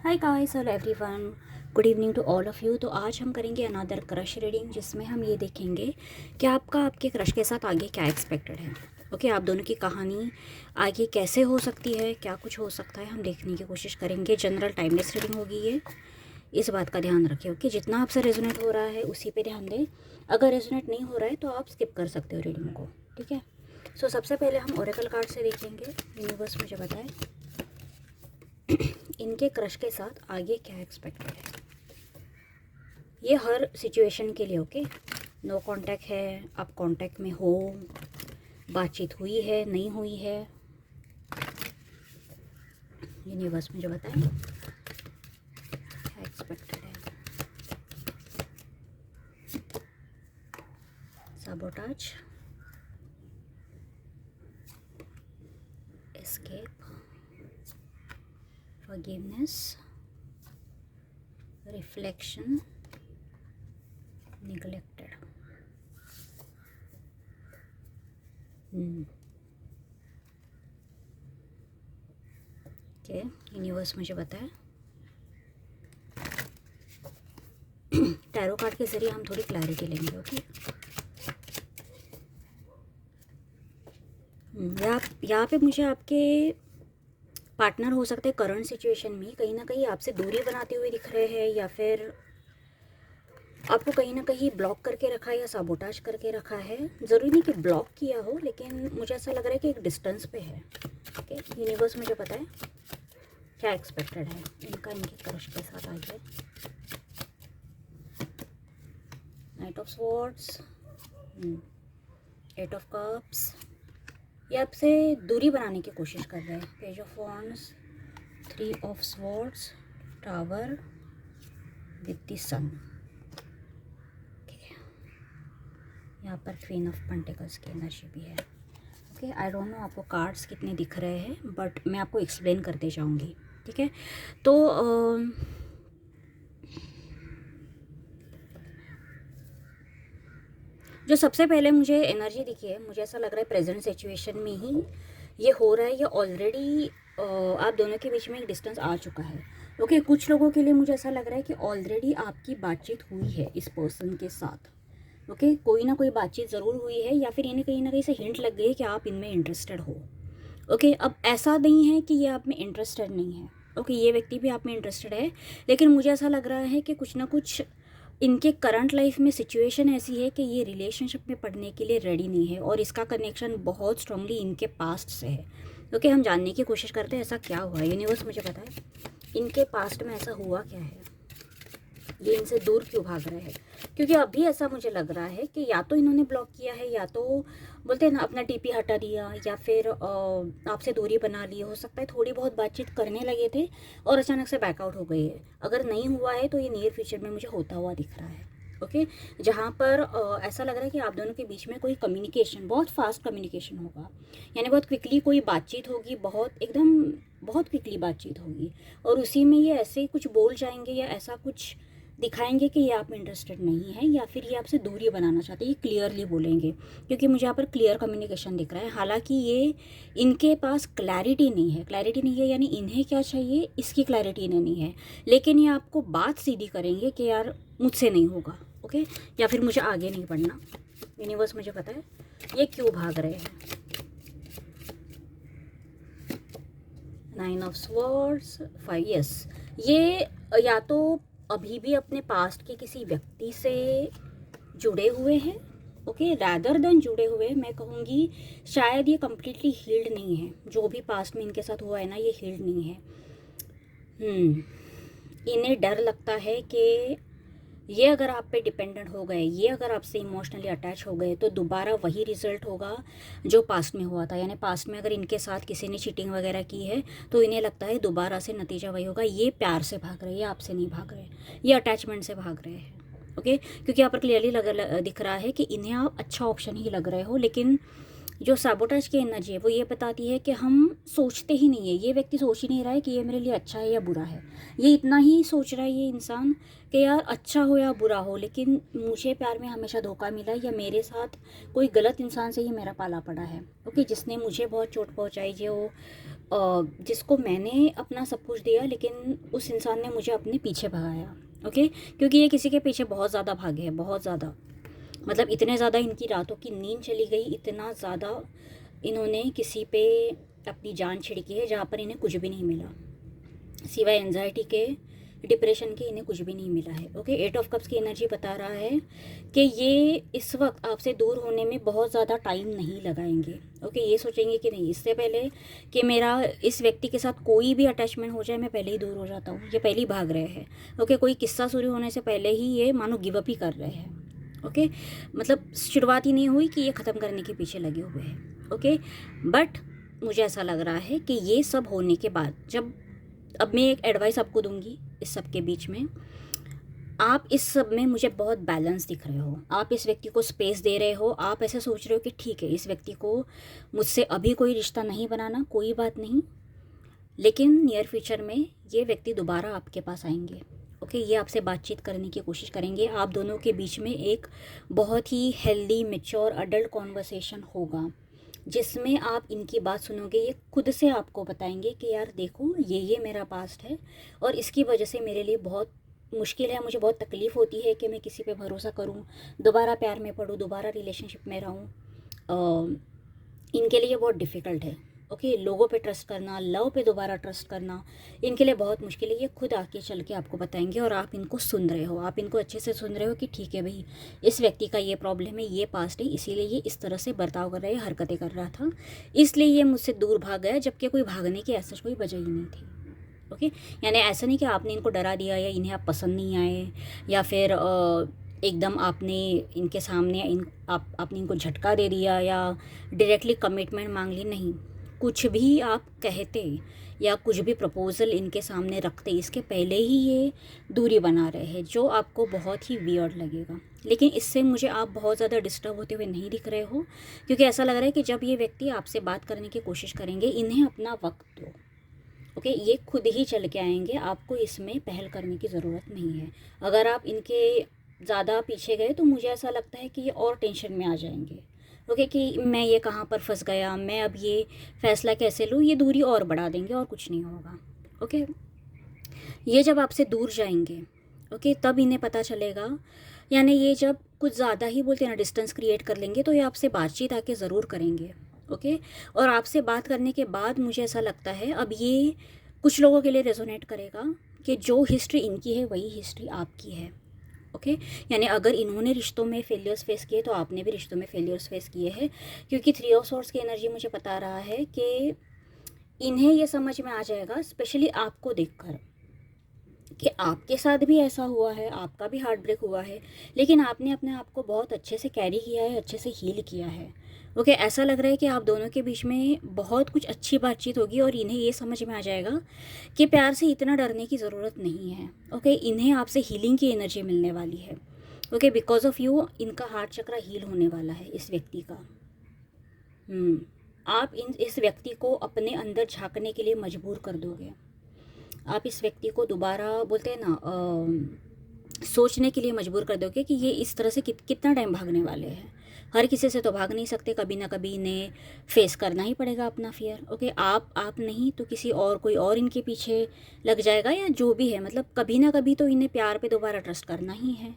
हाय guys और everyone, good evening to all of you. तो आज हम करेंगे अनदर क्रश रीडिंग, जिसमें हम ये देखेंगे कि आपके क्रश के साथ आगे क्या एक्सपेक्टेड है। ओके, आप दोनों की कहानी आगे कैसे हो सकती है, क्या कुछ हो सकता है, हम देखने की कोशिश करेंगे। जनरल टाइमलेस रीडिंग होगी ये, इस बात का ध्यान रखें। ओके, जितना आपसे रेजोनेट हो रहा है उसी पे ध्यान दें। अगर रेजोनेट नहीं हो रहा है तो आप स्किप कर सकते हो रीडिंग को, ठीक है। सो सबसे पहले हम ओरेकल कार्ड से देखेंगे। यूनिवर्स मुझे बताएं इनके क्रश के साथ आगे क्या एक्सपेक्टेड है। ये हर सिचुएशन के लिए। ओके, नो कांटेक्ट है, आप कांटेक्ट में हो, बातचीत हुई है, नहीं हुई है। यूनिवर्स मुझे बताएं क्या एक्सपेक्टेड है। Sabotage, escape, forgiveness, reflection, neglected. Okay, universe मुझे बताए टैरो कार्ड के जरिए हम थोड़ी क्लैरिटी लेंगे। ओके, यहाँ पे मुझे आपके पार्टनर हो सकते हैं करंट सिचुएशन में कहीं ना कहीं आपसे दूरी बनाते हुए दिख रहे हैं, या फिर आपको कहीं ना कहीं ब्लॉक करके रखा है या साबोटाज करके रखा है। ज़रूरी नहीं कि ब्लॉक किया हो, लेकिन मुझे ऐसा लग रहा है कि एक डिस्टेंस पे है। ओके, यूनिवर्स मुझे पता है क्या एक्सपेक्टेड है इनका इनके क्रश के साथ आगे। Knight of swords, eight of cups, ये आपसे दूरी बनाने की कोशिश कर रहे हैं। Page of wands, three of swords, tower with the sun. यहाँ पर क्वीन ऑफ पेंटिकल्स की एनर्जी भी है। ओके, आई डोंट नो आपको कार्ड्स कितने दिख रहे हैं, बट मैं आपको एक्सप्लेन करते जाऊँगी, ठीक है। तो जो सबसे पहले मुझे एनर्जी दिखी है, मुझे ऐसा लग रहा है प्रेजेंट सिचुएशन में ही ये हो रहा है। ये ऑलरेडी आप दोनों के बीच में एक डिस्टेंस आ चुका है। ओके, कुछ लोगों के लिए मुझे ऐसा लग रहा है कि ऑलरेडी आपकी बातचीत हुई है इस पर्सन के साथ। ओके, कोई ना कोई बातचीत ज़रूर हुई है, या फिर इन्हें कहीं ना कहीं से हिंट लग गई है कि आप इनमें इंटरेस्टेड हो। ओके, अब ऐसा नहीं है कि ये आप में इंटरेस्टेड नहीं है। ओके, ये व्यक्ति भी आप में इंटरेस्टेड है, लेकिन मुझे ऐसा लग रहा है कि कुछ ना कुछ इनके करंट लाइफ में सिचुएशन ऐसी है कि ये रिलेशनशिप में पढ़ने के लिए रेडी नहीं है, और इसका कनेक्शन बहुत स्ट्रांगली इनके पास्ट से है। ओके, हम जानने की कोशिश करते हैं ऐसा क्या हुआ है। यूनिवर्स मुझे पता है इनके पास्ट में ऐसा हुआ क्या है, ये इनसे दूर क्यों भाग रहे हैं। क्योंकि अभी ऐसा मुझे लग रहा है कि या तो इन्होंने ब्लॉक किया है, या तो बोलते हैं ना अपना टीपी हटा दिया, या फिर आपसे दूरी बना ली। हो सकता है थोड़ी बहुत बातचीत करने लगे थे और अचानक से बैकआउट हो गई है। अगर नहीं हुआ है तो ये नियर फ्यूचर में मुझे होता हुआ दिख रहा है। ओके, जहाँ पर ऐसा लग रहा है कि आप दोनों के बीच में कोई कम्युनिकेशन, बहुत फास्ट कम्युनिकेशन होगा, यानी बहुत क्विकली कोई बातचीत होगी, बहुत क्विकली बातचीत होगी, और उसी में ये ऐसे कुछ बोल जाएंगे या ऐसा कुछ दिखाएंगे कि ये आप में इंटरेस्टेड नहीं है, या फिर ये आपसे दूरी बनाना चाहते हैं। ये क्लियरली बोलेंगे, क्योंकि मुझे यहाँ पर क्लियर कम्युनिकेशन दिख रहा है। हालांकि ये इनके पास क्लैरिटी नहीं है, यानी इन्हें क्या चाहिए इसकी क्लैरिटी इन्हें नहीं है, लेकिन ये आपको बात सीधी करेंगे कि यार मुझसे नहीं होगा। ओके, या फिर मुझे आगे नहीं बढ़ना। यूनिवर्स मुझे पता है ये क्यों भाग रहे हैं। नाइन ऑफ स्वॉर्ड्स, 5, यस, ये या तो अभी भी अपने पास्ट के किसी व्यक्ति से जुड़े हुए हैं। ओके, रैदर देन जुड़े हुए, मैं कहूँगी शायद ये कम्प्लीटली हील्ड नहीं है। जो भी पास्ट में इनके साथ हुआ है ना, ये हील्ड नहीं है। इन्हें डर लगता है कि ये अगर आप पे डिपेंडेंट हो गए, ये अगर आपसे इमोशनली अटैच हो गए, तो दोबारा वही रिजल्ट होगा जो पास्ट में हुआ था। यानी पास्ट में अगर इनके साथ किसी ने चीटिंग वगैरह की है, तो इन्हें लगता है दोबारा से नतीजा वही होगा। ये प्यार से भाग रहे हैं, ये आपसे नहीं भाग रहे, ये अटैचमेंट से भाग रहे हैं। ओके, क्योंकि यहाँ पर क्लियरली दिख रहा है कि इन्हें आप अच्छा ऑप्शन ही लग रहे हो, लेकिन जो सैबोटेज की एनर्जी है वो ये बताती है कि हम सोचते ही नहीं है। ये व्यक्ति सोच ही नहीं रहा है कि ये मेरे लिए अच्छा है या बुरा है। ये इतना ही सोच रहा है ये इंसान कि यार अच्छा हो या बुरा हो, लेकिन मुझे प्यार में हमेशा धोखा मिला, या मेरे साथ कोई गलत इंसान से ही मेरा पाला पड़ा है। ओके, जिसने मुझे बहुत चोट पहुंचाई, जो जिसको मैंने अपना सब कुछ दिया, लेकिन उस इंसान ने मुझे अपने पीछे भगाया। ओके, क्योंकि ये किसी के पीछे बहुत ज़्यादा भागे हैं, बहुत ज़्यादा, मतलब इतने ज़्यादा इनकी रातों की नींद चली गई, इतना ज़्यादा इन्होंने किसी पे अपनी जान छिड़की है जहाँ पर इन्हें कुछ भी नहीं मिला, सिवाय एंजाइटी के, डिप्रेशन के, इन्हें कुछ भी नहीं मिला है। ओके, 8 ऑफ कप्स की एनर्जी बता रहा है कि ये इस वक्त आपसे दूर होने में बहुत ज़्यादा टाइम नहीं लगाएंगे। ओके, ये सोचेंगे कि नहीं, इससे पहले कि मेरा इस व्यक्ति के साथ कोई भी अटैचमेंट हो जाए मैं पहले ही दूर हो जाता हूँ, ये पहले ही भाग रहे हैं। ओके, कोई किस्सा शुरू होने से पहले ही ये मानो गिव अप ही कर रहे हैं। ओके, मतलब शुरुआत ही नहीं हुई कि ये ख़त्म करने के पीछे लगे हुए हैं। ओके, बट मुझे ऐसा लग रहा है कि ये सब होने के बाद, जब अब मैं एक एडवाइस आपको दूंगी इस सब के बीच में, आप इस सब में मुझे बहुत बैलेंस दिख रहे हो, आप इस व्यक्ति को स्पेस दे रहे हो, आप ऐसे सोच रहे हो कि ठीक है, इस व्यक्ति को मुझसे अभी कोई रिश्ता नहीं बनाना, कोई बात नहीं, लेकिन नियर फ्यूचर में ये व्यक्ति दोबारा आपके पास आएंगे। ओके, ये आपसे बातचीत करने की कोशिश करेंगे, आप दोनों के बीच में एक बहुत ही हेल्दी, मैच्योर, अडल्ट कॉन्वर्सेशन होगा, जिसमें आप इनकी बात सुनोगे, ये खुद से आपको बताएंगे कि यार देखो, ये मेरा पास्ट है और इसकी वजह से मेरे लिए बहुत मुश्किल है, मुझे बहुत तकलीफ़ होती है कि मैं किसी पे भरोसा करूं, दोबारा प्यार में पड़ूं, दोबारा रिलेशनशिप में रहूं। इनके लिए बहुत डिफ़िकल्ट है। ओके, लोगों पे ट्रस्ट करना, लव पे दोबारा ट्रस्ट करना इनके लिए बहुत मुश्किल है। ये खुद आके चल के आपको बताएंगे और आप इनको सुन रहे हो, आप इनको अच्छे से सुन रहे हो कि ठीक है भाई, इस व्यक्ति का ये प्रॉब्लम है, ये पास्ट है, इसीलिए ये इस तरह से बर्ताव कर रहा है, हरकतें कर रहा था, इसलिए ये मुझसे दूर भाग गया, जबकि कोई भागने की ऐसा कोई वजह ही नहीं थी। ओके, यानी ऐसा नहीं कि आपने इनको डरा दिया या इन्हें आप पसंद नहीं आए, या फिर एकदम आपने इनके सामने आपने इनको झटका दे दिया या डायरेक्टली कमिटमेंट मांग ली, नहीं। कुछ भी आप कहते या कुछ भी प्रपोज़ल इनके सामने रखते, इसके पहले ही ये दूरी बना रहे हैं, जो आपको बहुत ही वियर्ड लगेगा। लेकिन इससे मुझे आप बहुत ज़्यादा डिस्टर्ब होते हुए नहीं दिख रहे हो, क्योंकि ऐसा लग रहा है कि जब ये व्यक्ति आपसे बात करने की कोशिश करेंगे, इन्हें अपना वक्त दो। ओके, ये खुद ही चल के आएंगे, आपको इसमें पहल करने की ज़रूरत नहीं है। अगर आप इनके ज़्यादा पीछे गए तो मुझे ऐसा लगता है कि ये और टेंशन में आ जाएंगे। ओके, कि मैं ये कहाँ पर फंस गया, मैं अब ये फ़ैसला कैसे लूँ, ये दूरी और बढ़ा देंगे और कुछ नहीं होगा। ओके, ये जब आपसे दूर जाएंगे, ओके, तब इन्हें पता चलेगा, यानी ये जब कुछ ज़्यादा ही बोलते हैं ना, डिस्टेंस क्रिएट कर लेंगे, तो ये आपसे बातचीत आके ज़रूर करेंगे। ओके, और आपसे बात करने के बाद मुझे ऐसा लगता है अब ये कुछ लोगों के लिए रेजोनेट करेगा कि जो हिस्ट्री इनकी है वही हिस्ट्री आपकी है। ओके, यानी अगर इन्होंने रिश्तों में फेलियर्स फेस किए तो आपने भी रिश्तों में फेलियर्स फेस किए हैं, क्योंकि 3 ऑफ सॉर्ड्स की एनर्जी मुझे बता रहा है कि इन्हें ये समझ में आ जाएगा, स्पेशली आपको देखकर, कि आपके साथ भी ऐसा हुआ है, आपका भी हार्ट ब्रेक हुआ है, लेकिन आपने अपने आप को बहुत अच्छे से कैरी किया है, अच्छे से हील किया है। ओके, ऐसा लग रहा है कि आप दोनों के बीच में बहुत कुछ अच्छी बातचीत होगी और इन्हें ये समझ में आ जाएगा कि प्यार से इतना डरने की ज़रूरत नहीं है। ओके, इन्हें आपसे हीलिंग की एनर्जी मिलने वाली है। ओके, बिकॉज ऑफ यू इनका हार्ट चक्र हील होने वाला है इस व्यक्ति का। आप इस व्यक्ति को अपने अंदर झांकने के लिए मजबूर कर दोगे, आप इस व्यक्ति को दोबारा बोलते हैं ना, सोचने के लिए मजबूर कर दोगे कि ये इस तरह से कितना टाइम भागने वाले हैं। हर किसी से तो भाग नहीं सकते, कभी ना कभी इन्हें फेस करना ही पड़ेगा अपना फियर। ओके, आप नहीं तो किसी और, कोई और इनके पीछे लग जाएगा या जो भी है, मतलब कभी ना कभी तो इन्हें प्यार पे दोबारा ट्रस्ट करना ही है।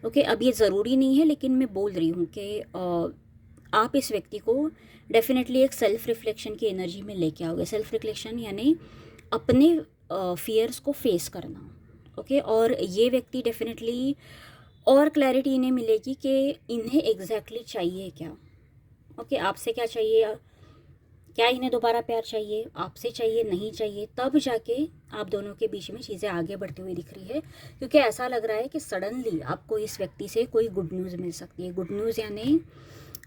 ओके, अब ये ज़रूरी नहीं है, लेकिन मैं बोल रही हूँ कि आप इस व्यक्ति को डेफिनेटली एक सेल्फ रिफ्लेक्शन की एनर्जी में लेके आओगे। सेल्फ रिफ्लेक्शन यानी अपने फियर्स को फेस करना। ओके, और ये व्यक्ति डेफिनेटली और क्लैरिटी इन्हें मिलेगी कि इन्हें एग्जैक्टली चाहिए क्या। ओके, आपसे क्या चाहिए, क्या इन्हें दोबारा प्यार चाहिए, आपसे चाहिए, नहीं चाहिए, तब जाके आप दोनों के बीच में चीज़ें आगे बढ़ती हुई दिख रही है। क्योंकि ऐसा लग रहा है कि सडनली आपको इस व्यक्ति से कोई गुड न्यूज़ मिल सकती है। गुड न्यूज़ यानी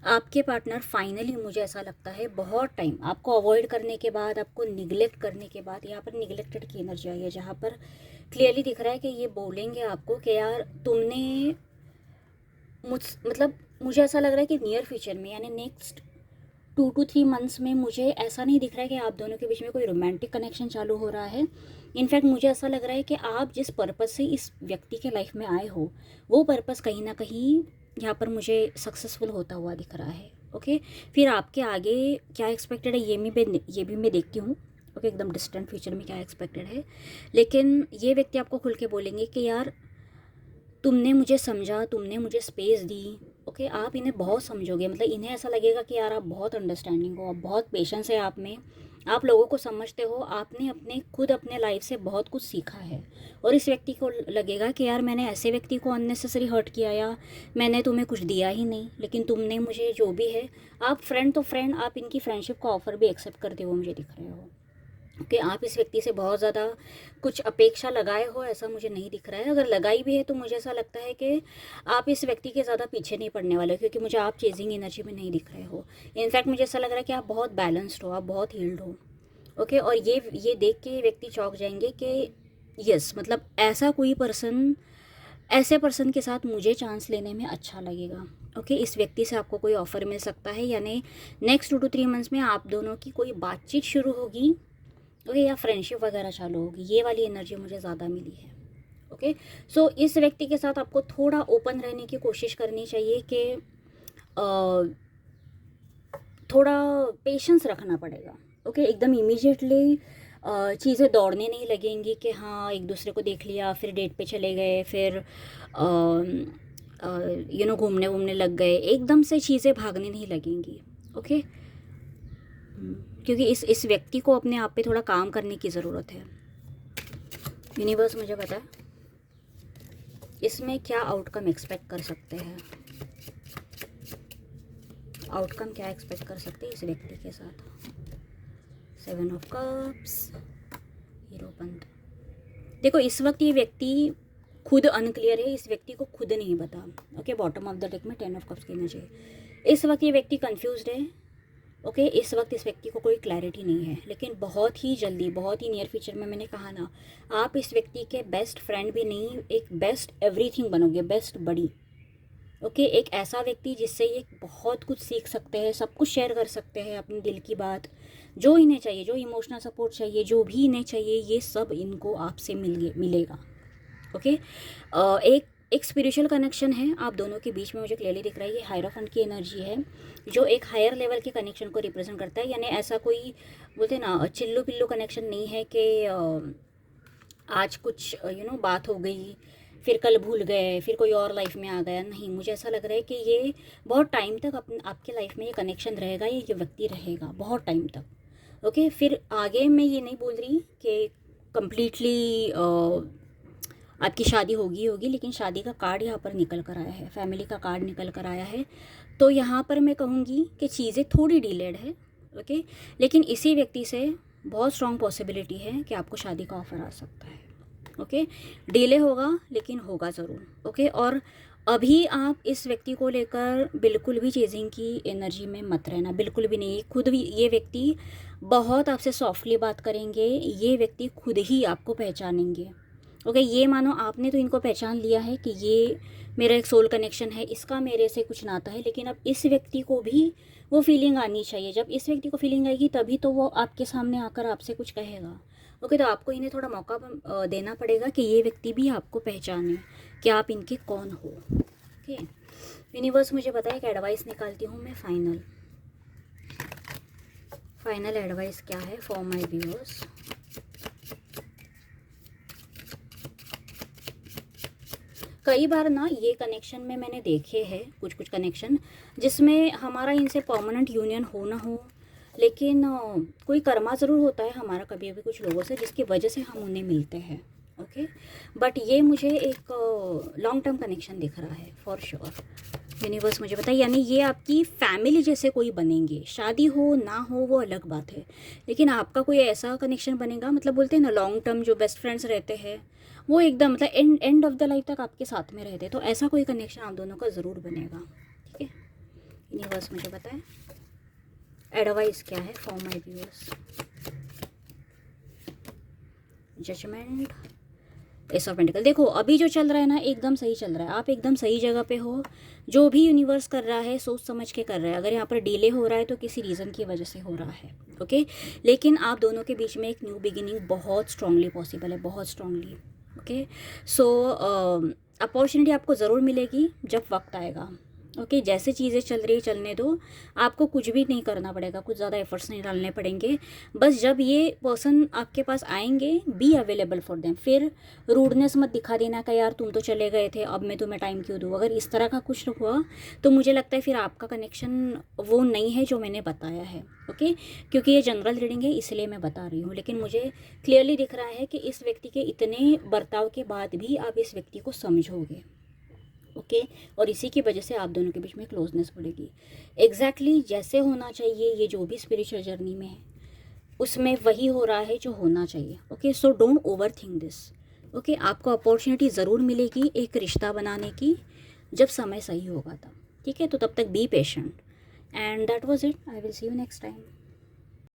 आपके पार्टनर फाइनली, मुझे ऐसा लगता है, बहुत टाइम आपको अवॉइड करने के बाद, आपको निगलेक्ट करने के बाद, यहाँ पर निगलेक्टेड की एनर्जी आई है, जहाँ पर क्लियरली दिख रहा है कि ये बोलेंगे आपको कि यार तुमने मतलब मुझे ऐसा लग रहा है कि नियर फ्यूचर में, यानी नेक्स्ट 2 to 3 मंथ्स में, मुझे ऐसा नहीं दिख रहा है कि आप दोनों के बीच में कोई रोमांटिक कनेक्शन चालू हो रहा है। इनफैक्ट मुझे ऐसा लग रहा है कि आप जिस पर्पज़ से इस व्यक्ति के लाइफ में आए हो, वो पर्पज़ कहीं ना कहीं यहाँ पर मुझे सक्सेसफुल होता हुआ दिख रहा है। ओके, फिर आपके आगे क्या एक्सपेक्टेड है ये भी मैं देखती हूँ। ओके, एकदम डिस्टेंट फ्यूचर में क्या एक्सपेक्टेड है, लेकिन ये व्यक्ति आपको खुल के बोलेंगे कि यार तुमने मुझे समझा, तुमने मुझे स्पेस दी। ओके, आप इन्हें बहुत समझोगे, मतलब इन्हें ऐसा लगेगा कि यार आप बहुत अंडरस्टैंडिंग हो, आप बहुत पेशेंस है आप में, आप लोगों को समझते हो, आपने खुद अपने लाइफ से बहुत कुछ सीखा है। और इस व्यक्ति को लगेगा कि यार मैंने ऐसे व्यक्ति को अननेसेसरी हर्ट किया, या मैंने तुम्हें कुछ दिया ही नहीं, लेकिन तुमने मुझे जो भी है, आप फ्रेंड तो फ्रेंड, आप इनकी फ्रेंडशिप का ऑफर भी एक्सेप्ट करते हो मुझे दिख रहे हो। कि आप इस व्यक्ति से बहुत ज़्यादा कुछ अपेक्षा लगाए हो, ऐसा मुझे नहीं दिख रहा है। अगर लगाई भी है तो मुझे ऐसा लगता है कि आप इस व्यक्ति के ज़्यादा पीछे नहीं पड़ने वाले हो, क्योंकि मुझे आप चेजिंग एनर्जी में नहीं दिख रहे हो। इनफैक्ट मुझे ऐसा लग रहा है कि आप बहुत बैलेंस्ड हो, आप बहुत हील्ड हो। ओके, और ये देख के ये व्यक्ति चौंक जाएंगे कि यस, मतलब ऐसे पर्सन के साथ मुझे चांस लेने में अच्छा लगेगा। ओके, इस व्यक्ति से आपको कोई ऑफ़र मिल सकता है, यानी नेक्स्ट 2 to 3 मंथ्स में आप दोनों की कोई बातचीत शुरू होगी। ओके, या फ्रेंडशिप वगैरह चालू होगी, ये वाली एनर्जी मुझे ज़्यादा मिली है। ओके, सो इस व्यक्ति के साथ आपको थोड़ा ओपन रहने की कोशिश करनी चाहिए कि थोड़ा पेशेंस रखना पड़ेगा। ओके, एकदम इमीडिएटली चीज़ें दौड़ने नहीं लगेंगी कि हाँ एक दूसरे को देख लिया, फिर डेट पे चले गए, फिर घूमने वूमने लग गए, एकदम से चीज़ें भागने नहीं लगेंगी। ओके, क्योंकि इस व्यक्ति को अपने आप पे थोड़ा काम करने की ज़रूरत है। यूनिवर्स मुझे पता है इसमें क्या आउटकम एक्सपेक्ट कर सकते हैं, आउटकम क्या एक्सपेक्ट कर सकते हैं इस व्यक्ति के साथ। 7 ऑफ कप्स, हीरोपंत। देखो इस वक्त ये व्यक्ति खुद अनक्लियर है, इस व्यक्ति को खुद नहीं पता। Okay, bottom of the deck में 10 ऑफ कप्स की एनर्जी। इस वक्त ये व्यक्ति कंफ्यूज्ड है। ओके, इस वक्त इस व्यक्ति को कोई क्लैरिटी नहीं है, लेकिन बहुत ही जल्दी, बहुत ही नियर फ्यूचर में, मैंने कहा ना, आप इस व्यक्ति के बेस्ट फ्रेंड भी नहीं, एक बेस्ट एवरीथिंग बनोगे, बेस्ट बडी। ओके, एक ऐसा व्यक्ति जिससे ये बहुत कुछ सीख सकते हैं, सब कुछ शेयर कर सकते हैं, अपने दिल की बात, जो इन्हें चाहिए, जो इमोशनल सपोर्ट चाहिए, जो भी इन्हें चाहिए, ये सब इनको आपसे मिलेगा। ओके, एक स्पिरिचुअल कनेक्शन है आप दोनों के बीच में, मुझे क्लियरली दिख रहा है। ये हायराफंट की एनर्जी है जो एक हायर लेवल के कनेक्शन को रिप्रेजेंट करता है, यानी ऐसा कोई बोलते हैं ना चिल्लू पिल्लू कनेक्शन नहीं है कि आज कुछ बात हो गई, फिर कल भूल गए, फिर कोई और लाइफ में आ गया। नहीं, मुझे ऐसा लग रहा है कि ये बहुत टाइम तक आपके लाइफ में ये कनेक्शन रहेगा, ये व्यक्ति रहेगा बहुत टाइम तक। ओके, फिर आगे मैं ये नहीं बोल रही कि कम्प्लीटली आपकी शादी होगी, लेकिन शादी का कार्ड यहाँ पर निकल कर आया है, फैमिली का कार्ड निकल कर आया है। तो यहाँ पर मैं कहूँगी कि चीज़ें थोड़ी डिलेड है। ओके, लेकिन इसी व्यक्ति से बहुत स्ट्रॉन्ग पॉसिबिलिटी है कि आपको शादी का ऑफ़र आ सकता है। ओके, डिले होगा लेकिन होगा ज़रूर। ओके, और अभी आप इस व्यक्ति को लेकर बिल्कुल भी चेजिंग की एनर्जी में मत रहना, बिल्कुल भी नहीं। खुद भी ये व्यक्ति बहुत आपसे सॉफ्टली बात करेंगे, ये व्यक्ति खुद ही आपको पहचानेंगे। ओके, ये मानो आपने तो इनको पहचान लिया है कि ये मेरा एक सोल कनेक्शन है, इसका मेरे से कुछ नाता है, लेकिन अब इस व्यक्ति को भी वो फीलिंग आनी चाहिए। जब इस व्यक्ति को फीलिंग आएगी तभी तो वो आपके सामने आकर आपसे कुछ कहेगा। ओके, तो आपको इन्हें थोड़ा मौका देना पड़ेगा कि ये व्यक्ति भी आपको पहचाने कि आप इनके कौन हो। ओके, यूनिवर्स मुझे बताए कि एडवाइस निकालती हूँ मैं फाइनल एडवाइस क्या है फॉर माय व्यूअर्स। कई बार ना ये कनेक्शन में मैंने देखे हैं कुछ कनेक्शन जिसमें हमारा इनसे परमानेंट यूनियन हो ना हो, लेकिन कोई कर्मा ज़रूर होता है हमारा कभी कभी कुछ लोगों से, जिसकी वजह से हम उन्हें मिलते हैं। ओके, बट ये मुझे एक लॉन्ग टर्म कनेक्शन दिख रहा है फॉर श्योर। यूनिवर्स मुझे बताइए, यानी ये आपकी फैमिली जैसे कोई बनेंगे, शादी हो ना हो वो अलग बात है, लेकिन आपका कोई ऐसा कनेक्शन बनेगा, मतलब बोलते हैं ना लॉन्ग टर्म जो बेस्ट फ्रेंड्स रहते हैं वो एकदम मतलब एंड ऑफ द लाइफ तक आपके साथ में रहते हैं, तो ऐसा कोई कनेक्शन आप दोनों का ज़रूर बनेगा। ठीक है, यूनिवर्स मुझे बताएं एडवाइस क्या है for my viewers. Judgement, ace of pentacle. देखो अभी जो चल रहा है ना एकदम सही चल रहा है, आप एकदम सही जगह पे हो, जो भी यूनिवर्स कर रहा है सोच समझ के कर रहा है। अगर यहाँ पर डिले हो रहा है तो किसी रीज़न की वजह से हो रहा है। ओके, लेकिन आप दोनों के बीच में एक न्यू बिगिनिंग बहुत स्ट्रांगली पॉसिबल है, बहुत स्ट्रांगली। ओके, सो अपॉर्चुनिटी आपको ज़रूर मिलेगी जब वक्त आएगा। ओके जैसे चीज़ें चल रही है चलने दो, आपको कुछ भी नहीं करना पड़ेगा, कुछ ज़्यादा एफर्ट्स नहीं डालने पड़ेंगे। बस जब ये पर्सन आपके पास आएंगे, बी अवेलेबल फॉर देम। फिर रूडनेस मत दिखा देना कि यार तुम तो चले गए थे, अब मैं तुम्हें टाइम क्यों दूँ। अगर इस तरह का कुछ हुआ तो मुझे लगता है फिर आपका कनेक्शन वो नहीं है जो मैंने बताया है। ओके क्योंकि ये जनरल रीडिंग है इसलिए मैं बता रही हूँ, लेकिन मुझे क्लियरली दिख रहा है कि इस व्यक्ति के इतने बर्ताव के बाद भी आप इस व्यक्ति को समझोगे। ओके और इसी की वजह से आप दोनों के बीच में क्लोजनेस बढ़ेगी। एग्जैक्टली जैसे होना चाहिए, ये जो भी स्पिरिचुअल जर्नी में है उसमें वही हो रहा है जो होना चाहिए। Okay so don't over think this. Okay आपको अपॉर्चुनिटी ज़रूर मिलेगी एक रिश्ता बनाने की, जब समय सही होगा तब। ठीक है तो तब तक be patient and that was it. I will see you next time.